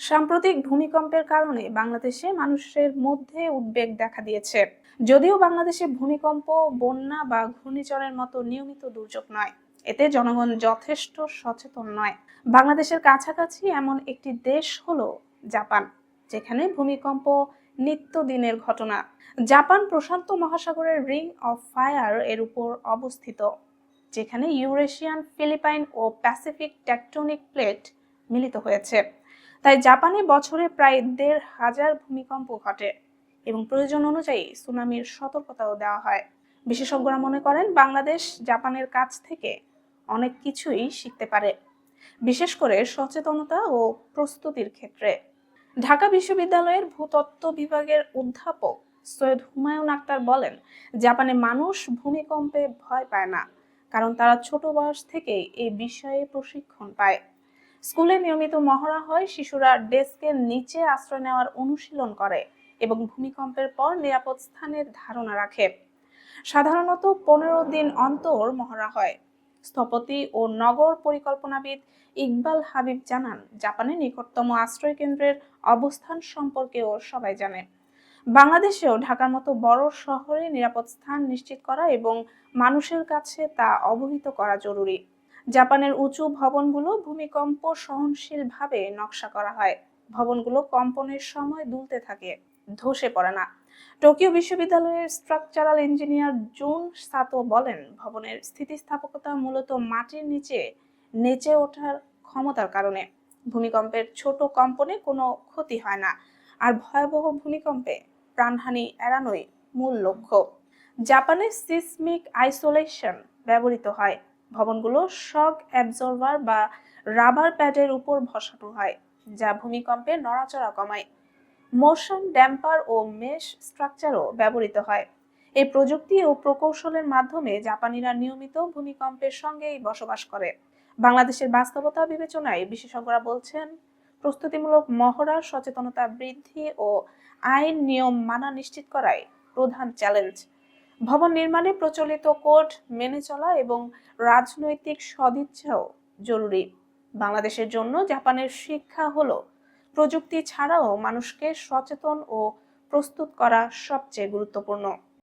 সাম্প্রতিক ভূমিকম্পের কারণে বাংলাদেশে মানুষের মধ্যে উদ্বেগ দেখা দিয়েছে। যদিও বাংলাদেশে ভূমিকম্প, বন্যা বা ঘূর্ণিঝড়ের মতো নিয়মিত দুর্যোগ নয়, এতে জনগণ যথেষ্ট সচেতন নয়। বাংলাদেশের কাছাকাছি এমন একটি দেশ হলো জাপান, যেখানে ভূমিকম্প নিত্যদিনের ঘটনা। জাপান প্রশান্ত মহাসাগরের রিং অফ ফায়ার এর উপর অবস্থিত, যেখানে ইউরেশিয়ান, ফিলিপাইন ও প্যাসিফিক টেকটনিক প্লেট মিলিত হয়েছে। তাই জাপানে বছরে প্রায় ১,৫০০ ভূমিকম্প ঘটে এবং প্রয়োজন অনুযায়ী সুনামির সতর্কতাও দেওয়া হয়। বিশেষজ্ঞরা মনে করেন বাংলাদেশ জাপানের কাছ থেকে অনেক কিছুই শিখতে পারে, বিশেষ করে সচেতনতা ও প্রস্তুতির ক্ষেত্রে। ঢাকা বিশ্ববিদ্যালয়ের ভূতত্ত্ব বিভাগের অধ্যাপক সৈয়দ হুমায়ুন আক্তার বলেন, জাপানে মানুষ ভূমিকম্পে ভয় পায় না, কারণ তারা ছোট বয়স থেকেই এই বিষয়ে প্রশিক্ষণ পায়। স্কুলে নিয়মিত মহড়া হয়, শিশুরা ডেস্কের নিচে আশ্রয় নেওয়ার অনুশীলন করে এবং ভূমিকম্পের পর নিরাপদ স্থানের ধারণা রাখে। সাধারণত ১৫ দিন অন্তর মহড়া হয়। স্থপতি ও নগর পরিকল্পনাবিদ ইকবাল হাবিব জানান, জাপানের নিকটতম আশ্রয় কেন্দ্রের অবস্থান সম্পর্কেও সবাই জানে। বাংলাদেশেও ঢাকার মতো বড় শহরে নিরাপদ স্থান নিশ্চিত করা এবং মানুষের কাছে তা অবহিত করা জরুরি। জাপানের উঁচু ভবনগুলো ভূমিকম্প সহনশীলভাবে নকশা করা হয়। ভবনগুলো কম্পনের সময় দুলতে থাকে, ধসে পড়ে না। টোকিও বিশ্ববিদ্যালয়ের স্ট্রাকচারাল ইঞ্জিনিয়ার জুন সাতো বলেন, ভবনের স্থিতিস্থাপকতা মূলত মাটির নিচে নেচে ওঠার ক্ষমতার কারণে। ভূমিকম্পের ছোট কম্পনে কোনো ক্ষতি হয় না, আর ভয়াবহ ভূমিকম্পে প্রাণহানি এড়ানোই মূল লক্ষ্য। জাপানে সিসমিক আইসোলেশন ব্যবহৃত হয়। ভবনগুলো শক অ্যাবজর্বার বা রাবার প্যাডের উপর বসানো হয়, যা ভূমিকম্পে নড়াচড়া কমায়। মোশন ড্যাম্পার ও মেশ স্ট্রাকচারও ব্যবহৃত হয়। এই প্রযুক্তি ও প্রকৌশলের মাধ্যমে জাপানিরা নিয়মিত ভূমিকম্পের সঙ্গেই বসবাস করে। বাংলাদেশের বাস্তবতা বিবেচনায় বিশেষজ্ঞরা বলছেন, প্রস্তুতিমূলক মহড়া, সচেতনতা বৃদ্ধি ও আইন নিয়ম মানা নিশ্চিত করাই প্রধান চ্যালেঞ্জ। ভবন নির্মাণে প্রচলিত কোড মেনে চলা এবং রাজনৈতিক সদিচ্ছাও জরুরি। বাংলাদেশের জন্য জাপানের শিক্ষা হলো, প্রযুক্তি ছাড়াও মানুষকে সচেতন ও প্রস্তুত করা সবচেয়ে গুরুত্বপূর্ণ।